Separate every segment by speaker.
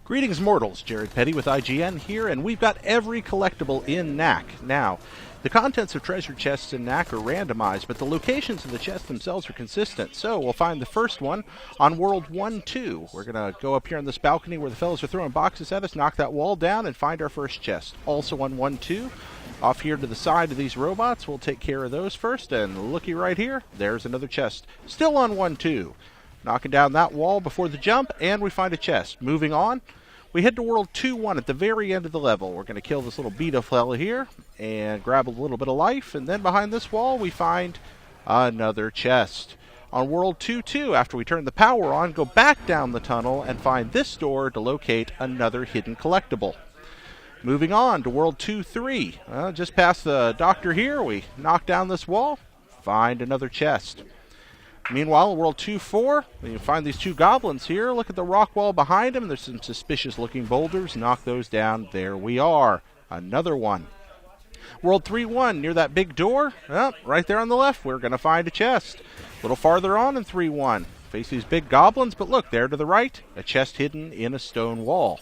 Speaker 1: Greetings, mortals. Jared Petty with IGN here, and we've got every collectible in Knack. Now, the contents of treasure chests in Knack are randomized, but the locations of the chests themselves are consistent. So we'll find the first one on World 1-2. We're going to go up here on this balcony where the fellows are throwing boxes at us, knock that wall down, and find our first chest. Also on 1-2, off here to the side of these robots, we'll take care of those first, and looky right here, there's another chest. Still on 1-2. Knocking down that wall before the jump, and we find a chest. Moving on, we head to World 2-1 at the very end of the level. We're going to kill this little beta fella here and grab a little bit of life, and then behind this wall we find another chest. On World 2-2, after we turn the power on, go back down the tunnel and find this door to locate another hidden collectible. Moving on to World 2-3, just past the doctor here, we knock down this wall, find another chest. Meanwhile, in World 2-4, you find these two goblins here. Look at the rock wall behind them. There's some suspicious-looking boulders. Knock those down. There we are. Another one. World 3-1, near that big door, right there on the left, we're going to find a chest. A little farther on in 3-1, face these big goblins, but look, there to the right, a chest hidden in a stone wall.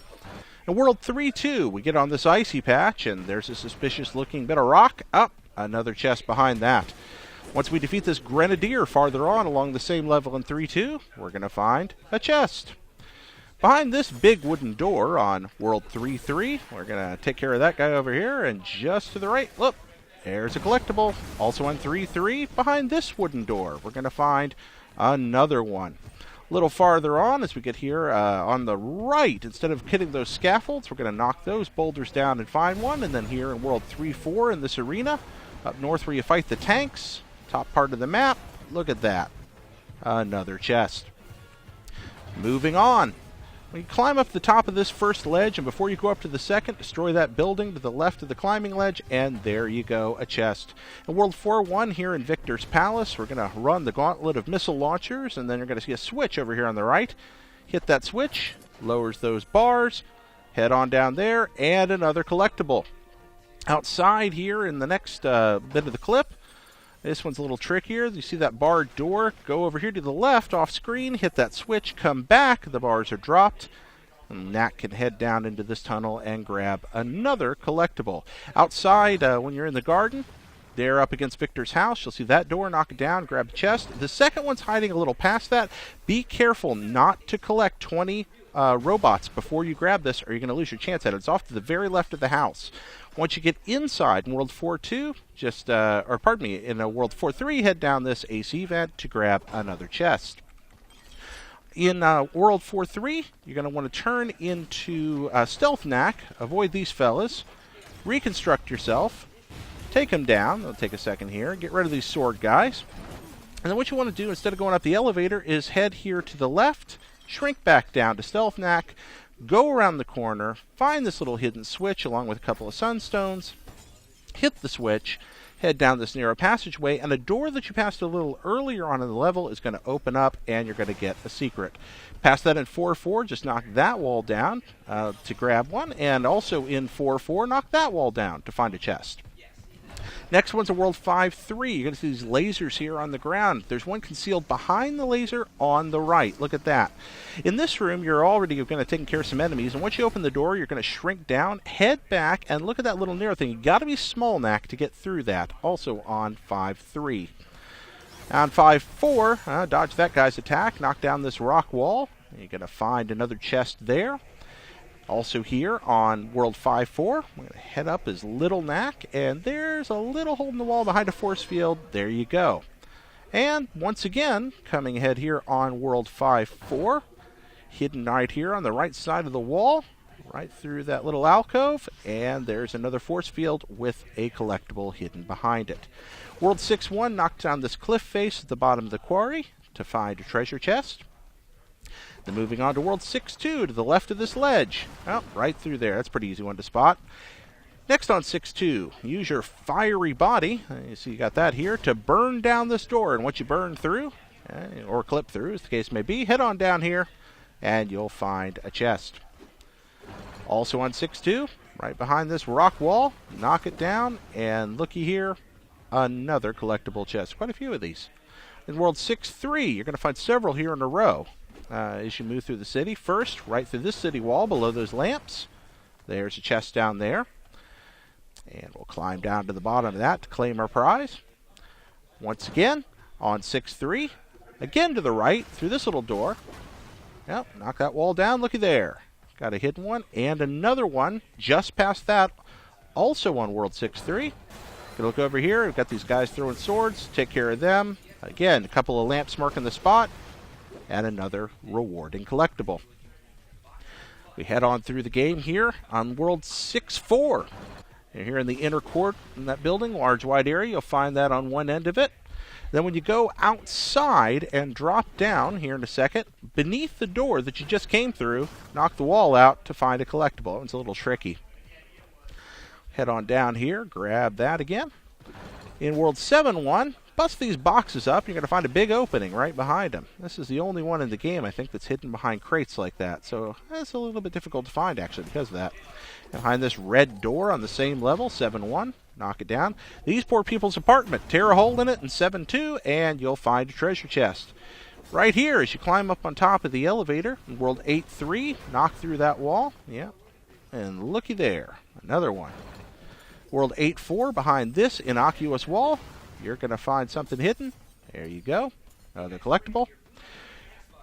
Speaker 1: In World 3-2, we get on this icy patch, and there's a suspicious-looking bit of rock. Another chest behind that. Once we defeat this grenadier farther on along the same level in 3-2, we're going to find a chest. Behind this big wooden door on World 3-3, we're going to take care of that guy over here, and just to the right, look, there's a collectible. Also on 3-3, behind this wooden door, we're going to find another one. A little farther on, as we get here on the right, instead of hitting those scaffolds, we're going to knock those boulders down and find one, and then here in World 3-4 in this arena, up north where you fight the tanks, top part of the map, look at that. Another chest. Moving on. We climb up the top of this first ledge, and before you go up to the second, destroy that building to the left of the climbing ledge, and there you go, a chest. In World 4-1 here in Victor's Palace, we're going to run the gauntlet of missile launchers, and then you're going to see a switch over here on the right. Hit that switch, lowers those bars, head on down there, and another collectible. Outside here in the next bit of the clip, this one's a little trickier. You see that barred door? Go over here to the left off screen, hit that switch, come back, the bars are dropped, and Knack can head down into this tunnel and grab another collectible. Outside, when you're in the garden, there up against Victor's house, you'll see that door, knock it down, grab the chest. The second one's hiding a little past that. Be careful not to collect 20 robots before you grab this, or you're going to lose your chance at it. It's off to the very left of the house. Once you get inside in World 4-2, in a World 4-3, head down this AC vent to grab another chest. In World 4-3, you're going to want to turn into Stealth Knack, avoid these fellas, reconstruct yourself, take them down. It'll take a second here. Get rid of these sword guys. And then what you want to do, instead of going up the elevator, is head here to the left, shrink back down to Stealth Knack, go around the corner, find this little hidden switch along with a couple of sunstones, hit the switch, head down this narrow passageway, and a door that you passed a little earlier on in the level is going to open up, and you're going to get a secret. Past that in 4-4, just knock that wall down to grab one, and also in 4-4, knock that wall down to find a chest. Next one's a World 5-3. You're going to see these lasers here on the ground. There's one concealed behind the laser on the right. Look at that. In this room, you're already going to take care of some enemies, and once you open the door, you're going to shrink down, head back, and look at that little narrow thing. You've got to be small, Knack, to get through that. Also on 5-3. On 5-4, dodge that guy's attack, knock down this rock wall. You're going to find another chest there. Also here on World 5-4, we're going to head up as Little Knack, and there's a little hole in the wall behind a force field. There you go. And once again, coming ahead here on World 5-4, hidden right here on the right side of the wall, right through that little alcove, and there's another force field with a collectible hidden behind it. World 6-1 knocks down this cliff face at the bottom of the quarry to find a treasure chest. Then moving on to World 6-2 to the left of this ledge. Right through there. That's a pretty easy one to spot. Next on 6-2, use your fiery body, you see you got that here, to burn down this door. And once you burn through, or clip through as the case may be, head on down here and you'll find a chest. Also on 6-2, right behind this rock wall, knock it down, and looky here, another collectible chest. Quite a few of these. In World 6-3, you're going to find several here in a row. as you move through the city. First, right through this city wall below those lamps. There's a chest down there. And we'll climb down to the bottom of that to claim our prize. Once again, on 6-3. Again to the right, through this little door. Yep, knock that wall down. Looky there. Got a hidden one, and another one just past that, also on World 6-3. Gonna look over here. We've got these guys throwing swords. Take care of them. Again, a couple of lamps marking the spot, and another rewarding collectible. We head on through the game here on World 6-4. And here in the inner court in that building, large wide area, you'll find that on one end of it. Then when you go outside and drop down here in a second, beneath the door that you just came through, knock the wall out to find a collectible. It's a little tricky. Head on down here, grab that again. In World 7-1, bust these boxes up. You're going to find a big opening right behind them. This is the only one in the game, I think, that's hidden behind crates like that. So it's a little bit difficult to find, actually, because of that. Behind this red door on the same level, 7-1. Knock it down. These poor people's apartment. Tear a hole in it in 7-2, and you'll find a treasure chest. Right here, as you climb up on top of the elevator, in World 8-3, knock through that wall. Yep. And looky there. Another one. World 8-4, behind this innocuous wall, you're going to find something hidden. There you go. Another collectible.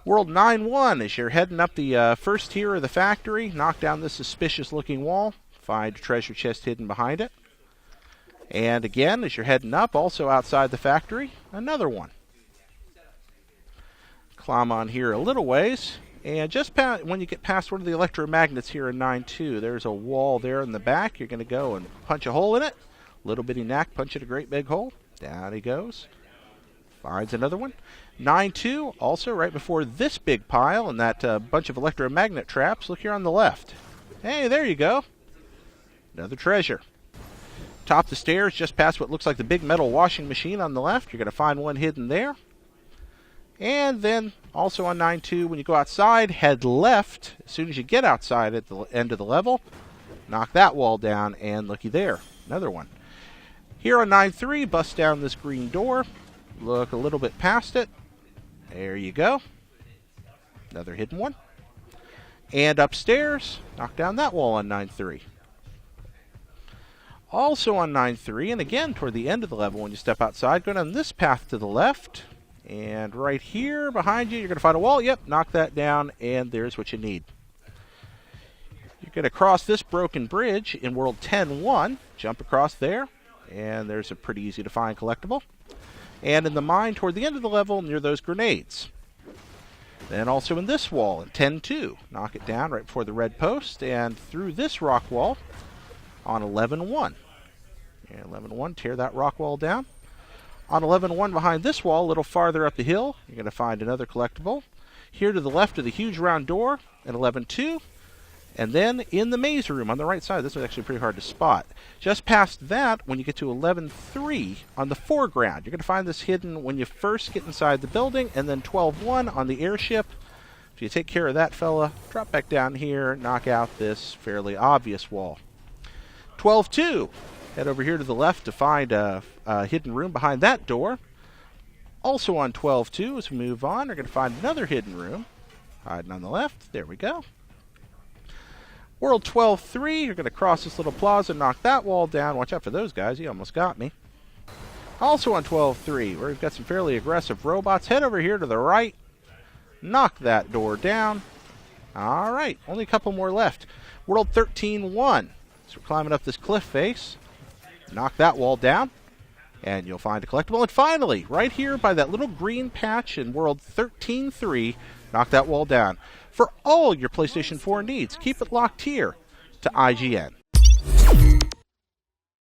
Speaker 1: World 9-1, as you're heading up the first tier of the factory, knock down this suspicious-looking wall. Find a treasure chest hidden behind it. And again, as you're heading up, also outside the factory, another one. Climb on here a little ways. And just when you get past one of the electromagnets here in 9-2, there's a wall there in the back. You're going to go and punch a hole in it. Little bitty Knack punching a great big hole. Down he goes. Finds another one. 9-2, also right before this big pile and that bunch of electromagnet traps. Look here on the left. Hey, there you go. Another treasure. Top the stairs, just past what looks like the big metal washing machine on the left. You're going to find one hidden there. And then also on 9-2, when you go outside, head left. As soon as you get outside at the end of the level, knock that wall down, and looky there. Another one. Here on 9-3, bust down this green door. Look a little bit past it. There you go. Another hidden one. And upstairs, knock down that wall on 9-3. Also on 9-3, and again toward the end of the level when you step outside, go down this path to the left. And right here behind you, you're going to find a wall. Yep, knock that down, and there's what you need. You're going to cross this broken bridge in World 10-1. Jump across there, and there's a pretty easy to find collectible. And in the mine toward the end of the level near those grenades. Then also in this wall at 10-2. Knock it down right before the red post, and through this rock wall on 11-1. And 11-1, tear that rock wall down. On 11-1 behind this wall, a little farther up the hill, you're going to find another collectible. Here to the left of the huge round door at 11-2. And then in the maze room on the right side, this is actually pretty hard to spot. Just past that, when you get to 11-3 on the foreground, you're going to find this hidden when you first get inside the building, and then 12-1 on the airship. If you take care of that fella, drop back down here, knock out this fairly obvious wall. 12-2. Head over here to the left to find a hidden room behind that door. Also on 12-2, as we move on, we're going to find another hidden room. Hiding on the left. There we go. World 12-3, you're going to cross this little plaza and knock that wall down. Watch out for those guys. He almost got me. Also on 12-3, where we've got some fairly aggressive robots. Head over here to the right. Knock that door down. All right, only a couple more left. World 13-1. So we're climbing up this cliff face. Knock that wall down, and you'll find a collectible. And finally, right here by that little green patch in World 13-3, knock that wall down. For all your PlayStation 4 needs, keep it locked here to IGN.